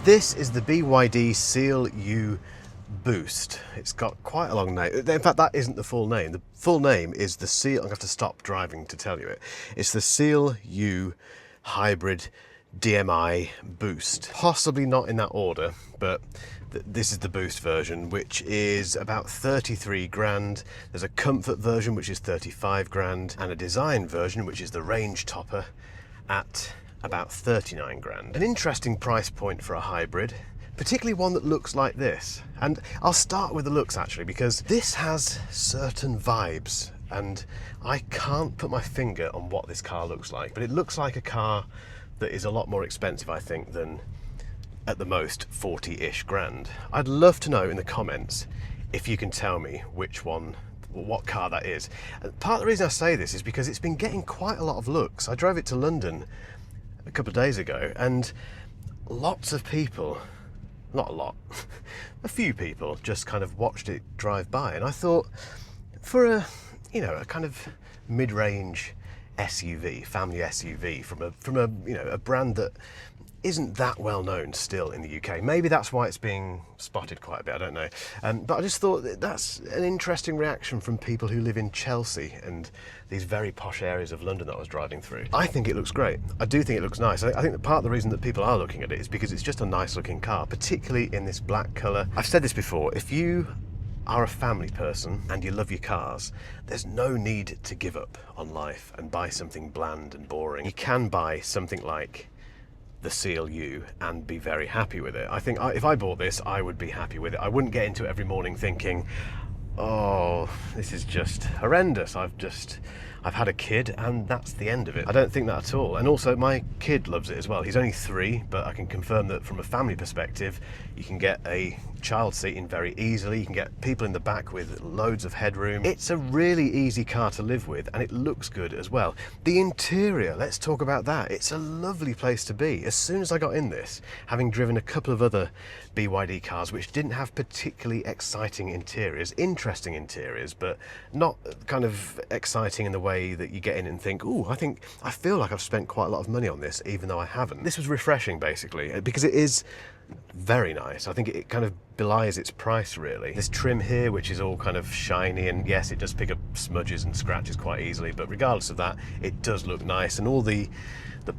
This is the BYD Seal U Boost. It's got quite a long name. In fact, that isn't the full name. The full name is the Seal, I'm going to have to stop driving to tell you it. It's the Seal U Hybrid DMI Boost. Possibly not in that order, but this is the Boost version, which is about 33 grand. There's a comfort version, which is 35 grand, and a design version, which is the range topper, at about 39 grand. An interesting price point for a hybrid, particularly one that looks like this. And I'll start with the looks actually, because this has certain vibes and I can't put my finger on what this car looks like, but it looks like a car that is a lot more expensive, I think, than at the most 40-ish grand. I'd love to know in the comments if you can tell me which one, what car that is. And part of the reason I say this is because it's been getting quite a lot of looks. I drove it to London a couple of days ago and lots of people, not a lot, a few people just kind of watched it drive by, and I thought, for a, you know, a kind of mid-range SUV, family SUV from a you know, a brand that isn't that well known still in the UK. Maybe that's why it's being spotted quite a bit, I don't know. But I just thought that's an interesting reaction from people who live in Chelsea and these very posh areas of London that I was driving through. I think it looks great. I do think it looks nice. I think that part of the reason that people are looking at it is because it's just a nice looking car, particularly in this black colour. I've said this before, if you are a family person and you love your cars, there's no need to give up on life and buy something bland and boring. You can buy something like the Seal U and be very happy with it. I think if I bought this, I would be happy with it. I wouldn't get into it every morning thinking, oh, this is just horrendous. I've had a kid and that's the end of it. I don't think that at all. And also my kid loves it as well. He's only 3, but I can confirm that from a family perspective, you can get a child seat in very easily. You can get people in the back with loads of headroom. It's a really easy car to live with and it looks good as well. The interior, let's talk about that. It's a lovely place to be. As soon as I got in this, having driven a couple of other BYD cars which didn't have particularly exciting interiors, interesting interiors, but not kind of exciting in the way that you get in and think, ooh, I feel like I've spent quite a lot of money on this, even though I haven't. This was refreshing basically, because it is very nice. I think it kind of belies its price really. This trim here, which is all kind of shiny, and yes, it does pick up smudges and scratches quite easily, but regardless of that, it does look nice. And all the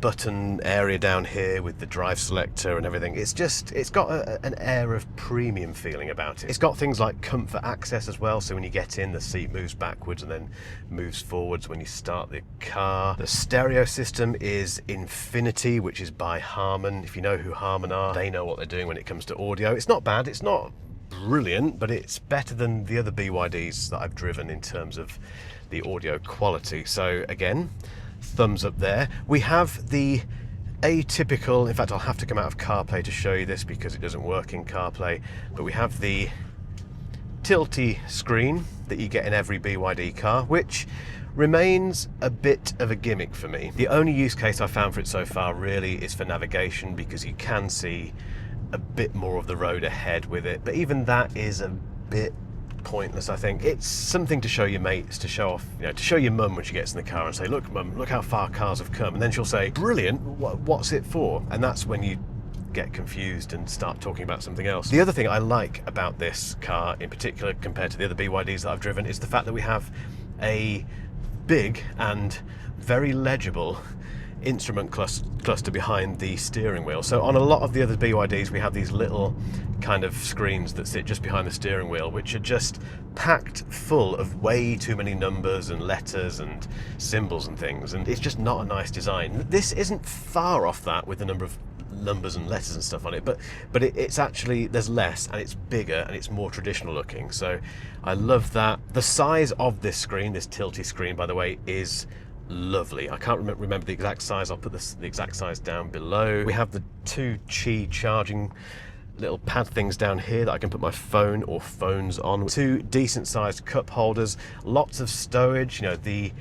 button area down here with the drive selector and everything, it's got an air of premium feeling about it. It's got things like comfort access as well, so when you get in, the seat moves backwards and then moves forwards when you start the car. The stereo system is Infinity, which is by Harman. If you know who Harman are, they know what they're doing when it comes to audio. It's not bad, it's not brilliant, but it's better than the other BYDs that I've driven in terms of the audio quality. So again, thumbs up there. We have the atypical, in fact I'll have to come out of CarPlay to show you this because it doesn't work in CarPlay, but we have the tilty screen that you get in every BYD car, which remains a bit of a gimmick for me. The only use case I've found for it so far really is for navigation, because you can see a bit more of the road ahead with it, but even that is a bit pointless. I think it's something to show your mates, to show off, you know, to show your mum when she gets in the car and say, look mum, look how far cars have come, and then she'll say, brilliant, what's it for? And that's when you get confused and start talking about something else. The other thing I like about this car in particular compared to the other BYDs that I've driven is the fact that we have a big and very legible instrument cluster behind the steering wheel. So on a lot of the other BYDs we have these little kind of screens that sit just behind the steering wheel, which are just packed full of way too many numbers and letters and symbols and things, and it's just not a nice design. This isn't far off that with the number of numbers and letters and stuff on it, but it's actually, there's less and it's bigger and it's more traditional looking, so I love that. The size of this screen, this tilty screen by the way, is lovely. I can't remember the exact size. I'll put the exact size down below. We have the 2 Qi charging little pad things down here that I can put my phone or phones on. 2 decent sized cup holders, lots of stowage. You know, the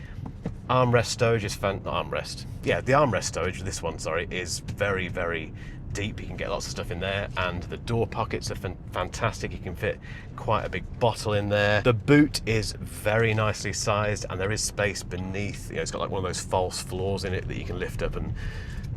armrest stowage is the armrest stowage, this one, sorry, is very, very deep. You can get lots of stuff in there, and the door pockets are fantastic. You can fit quite a big bottle in there. The boot is very nicely sized, and there is space beneath. You know, it's got like one of those false floors in it that you can lift up and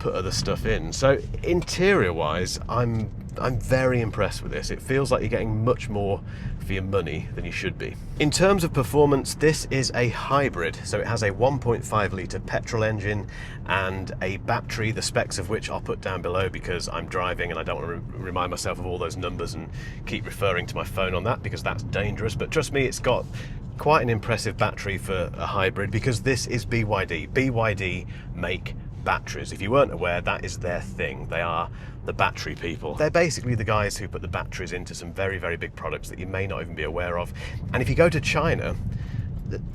put other stuff in. So interior wise, I'm I'm very impressed with this. It feels like you're getting much more for your money than you should be. In terms of performance, this is a hybrid, so it has a 1.5 litre petrol engine and a battery, the specs of which I'll put down below because I'm driving and I don't want to remind myself of all those numbers and keep referring to my phone on that because that's dangerous. But trust me, it's got quite an impressive battery for a hybrid because this is BYD. BYD make batteries. If you weren't aware, that is their thing. They are the battery people. They're basically the guys who put the batteries into some very, very big products that you may not even be aware of. And if you go to China,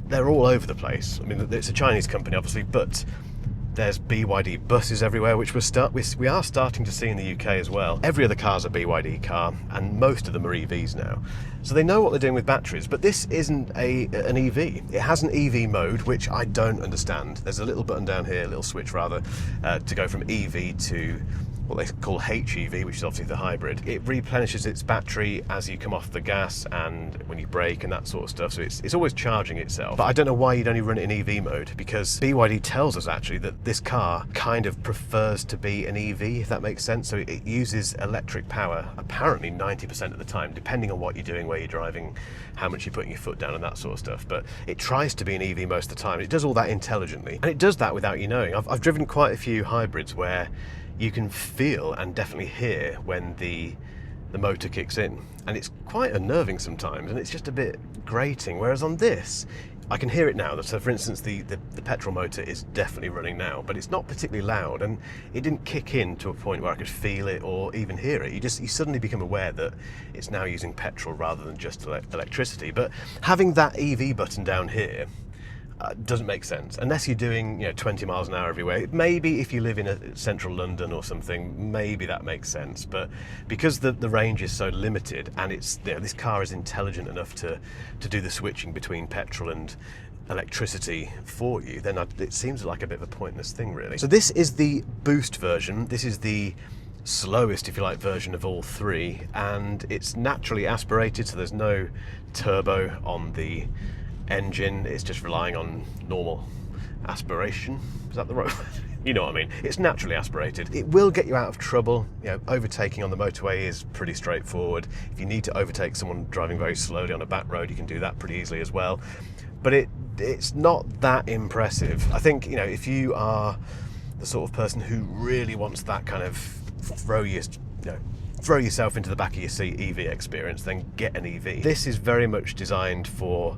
they're all over the place. I mean, it's a Chinese company, obviously, but there's BYD buses everywhere, which we are starting to see in the UK as well. Every other car's a BYD car, and most of them are EVs now. So they know what they're doing with batteries, but this isn't an EV. It has an EV mode, which I don't understand. There's a little button down here, a little switch rather, to go from EV to what they call HEV, which is obviously the hybrid. It replenishes its battery as you come off the gas and when you brake and that sort of stuff, so it's always charging itself. But I don't know why you'd only run it in EV mode, because BYD tells us actually that this car kind of prefers to be an EV, if that makes sense. So it uses electric power apparently 90% of the time, depending on what you're doing, where you're driving, how much you're putting your foot down and that sort of stuff. But it tries to be an EV most of the time. It does all that intelligently, and it does that without you knowing. I've driven quite a few hybrids where you can feel and definitely hear when the motor kicks in, and it's quite unnerving sometimes, and it's just a bit grating. Whereas on this, I can hear it now. So for instance, the petrol motor is definitely running now, but it's not particularly loud, and it didn't kick in to a point where I could feel it or even hear it. You suddenly become aware that it's now using petrol rather than just electricity. But having that EV button down here doesn't make sense unless you're doing 20 miles an hour everywhere. Maybe if you live in central London or something, maybe that makes sense. But because the range is so limited, and it's this car is intelligent enough to do the switching between petrol and electricity for you, then it seems like a bit of a pointless thing, really. So this is the boost version. This is the slowest, if you like, version of all three, and it's naturally aspirated, so there's no turbo on the engine. It's just relying on normal aspiration. Is that the right word? You know what I mean. It's naturally aspirated. It will get you out of trouble. Overtaking on the motorway is pretty straightforward. If you need to overtake someone driving very slowly on a back road, you can do that pretty easily as well. But it's not that impressive. I think if you are the sort of person who really wants that kind of throw yourself into the back of your seat EV experience, then get an EV. This is very much designed for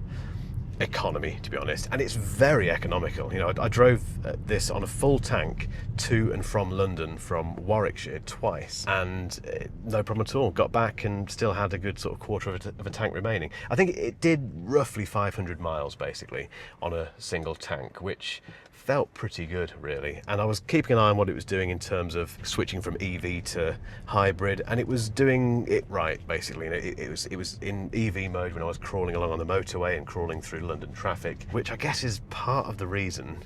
economy, to be honest, and it's very economical. I drove this on a full tank to and from London from Warwickshire twice, and no problem at all. Got back and still had a good sort of quarter of a tank remaining. I think it did roughly 500 miles basically on a single tank, which felt pretty good, really. And I was keeping an eye on what it was doing in terms of switching from EV to hybrid, and it was doing it right, basically. It was in EV mode when I was crawling along on the motorway and crawling through London traffic, which I guess is part of the reason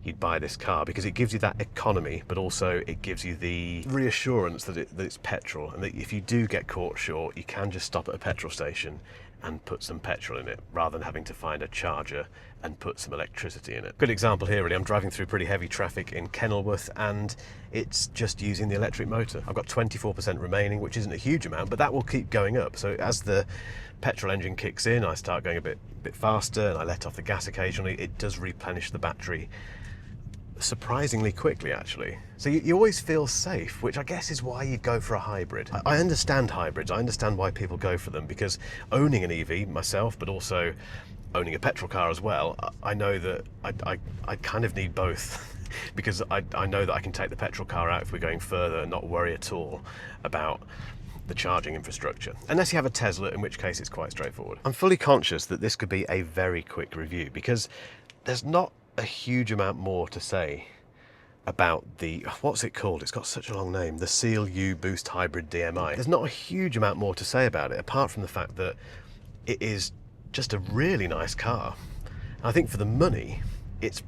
you'd buy this car, because it gives you that economy, but also it gives you the reassurance that it's petrol, and that if you do get caught short, you can just stop at a petrol station and put some petrol in it, rather than having to find a charger and put some electricity in it. Good example here, really. I'm driving through pretty heavy traffic in Kenilworth, and it's just using the electric motor. I've got 24% remaining, which isn't a huge amount, but that will keep going up. So as the petrol engine kicks in, I start going a bit faster, and I let off the gas occasionally. It does replenish the battery surprisingly quickly, actually. So you always feel safe, which I guess is why you go for a hybrid. I understand hybrids. I understand why people go for them, because owning an EV myself, but also owning a petrol car as well, I know that I kind of need both. Because I know that I can take the petrol car out if we're going further and not worry at all about the charging infrastructure. Unless you have a Tesla, in which case it's quite straightforward. I'm fully conscious that this could be a very quick review, because there's not a huge amount more to say about the, what's it called? It's got such a long name. The Seal U Boost Hybrid DMI. There's not a huge amount more to say about it, apart from the fact that it is just a really nice car. I think for the money, it's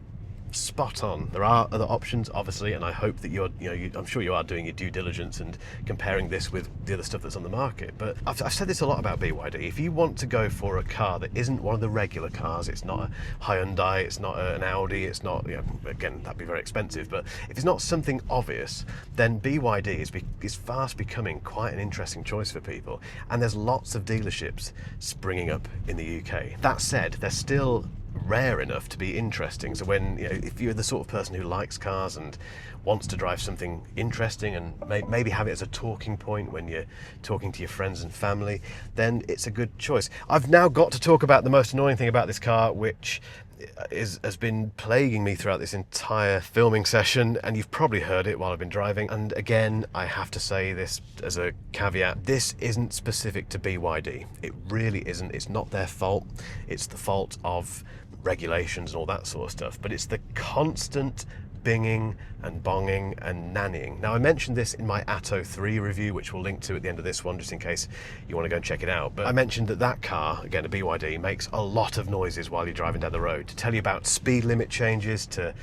spot on. There are other options, obviously, and I hope that I'm sure you are doing your due diligence and comparing this with the other stuff that's on the market. But I've said this a lot about BYD. If you want to go for a car that isn't one of the regular cars, it's not a Hyundai, it's not an Audi, it's not, again, that'd be very expensive, but if it's not something obvious, then BYD is fast becoming quite an interesting choice for people. And there's lots of dealerships springing up in the UK. That said, they're still rare enough to be interesting. So when, if you're the sort of person who likes cars and wants to drive something interesting and maybe have it as a talking point when you're talking to your friends and family, then it's a good choice. I've now got to talk about the most annoying thing about this car, which has been plaguing me throughout this entire filming session, and you've probably heard it while I've been driving. And again, I have to say this as a caveat, this isn't specific to BYD. It really isn't. It's not their fault. It's the fault of regulations and all that sort of stuff, but it's the constant binging and bonging and nannying. Now, I mentioned this in my Atto 3 review, which we'll link to at the end of this one, just in case you want to go and check it out. But I mentioned that car, again, a BYD, makes a lot of noises while you're driving down the road, to tell you about speed limit changes, to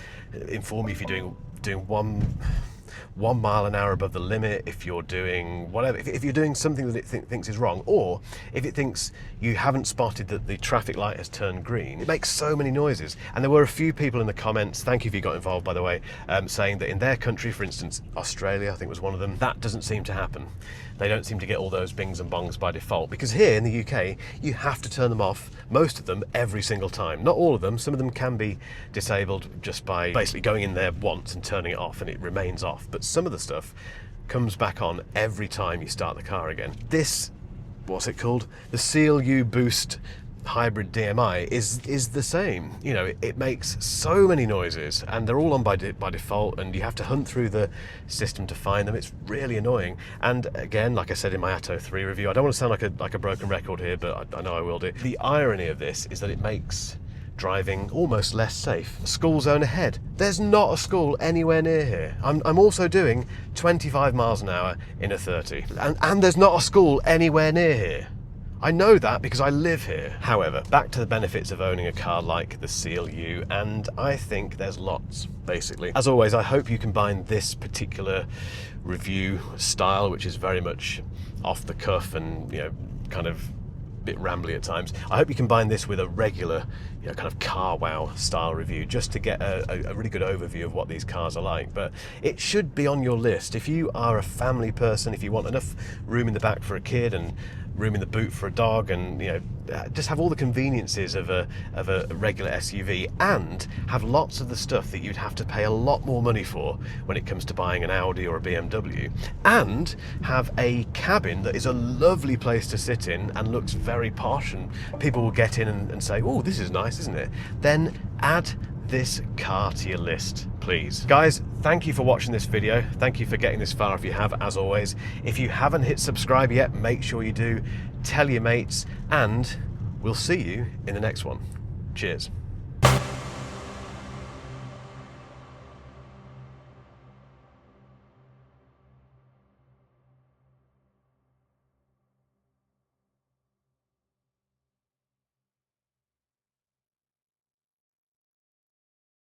inform you if you're doing 1 mile an hour above the limit, if you're doing whatever, if you're doing something that it thinks is wrong, or if it thinks you haven't spotted that the traffic light has turned green. It makes so many noises. And there were a few people in the comments, thank you if you got involved, by the way, saying that in their country, for instance, Australia, I think was one of them, that doesn't seem to happen. They don't seem to get all those bings and bongs by default, because here in the UK, you have to turn them off, most of them, every single time. Not all of them. Some of them can be disabled just by basically going in there once and turning it off and it remains off. But some of the stuff comes back on every time you start the car again. This, what's it called? The Seal U Boost hybrid DMI is the same. It makes so many noises, and they're all on by default, and you have to hunt through the system to find them. It's really annoying. And again, like I said in my Atto 3 review, I don't want to sound like a broken record here, but I know I will do. The irony of this is that it makes driving almost less safe. School zone ahead. There's not a school anywhere near here. I'm also doing 25 miles an hour in a 30, and there's not a school anywhere near here. I know that because I live here. However, back to the benefits of owning a car like the Seal U, and I think there's lots, basically. As always, I hope you combine this particular review style, which is very much off the cuff and, kind of bit rambly at times. I hope you combine this with a regular, kind of car wow style review, just to get a really good overview of what these cars are like. But it should be on your list. If you are a family person, if you want enough room in the back for a kid and room in the boot for a dog, and just have all the conveniences of a regular SUV, and have lots of the stuff that you'd have to pay a lot more money for when it comes to buying an Audi or a BMW, and have a cabin that is a lovely place to sit in and looks very posh, and people will get in and say, oh, this is nice, isn't it? Then add this car to your list, please. Guys, thank you for watching this video. Thank you for getting this far if you have, as always. If you haven't hit subscribe yet, make sure you do. Tell your mates, and we'll see you in the next one. Cheers.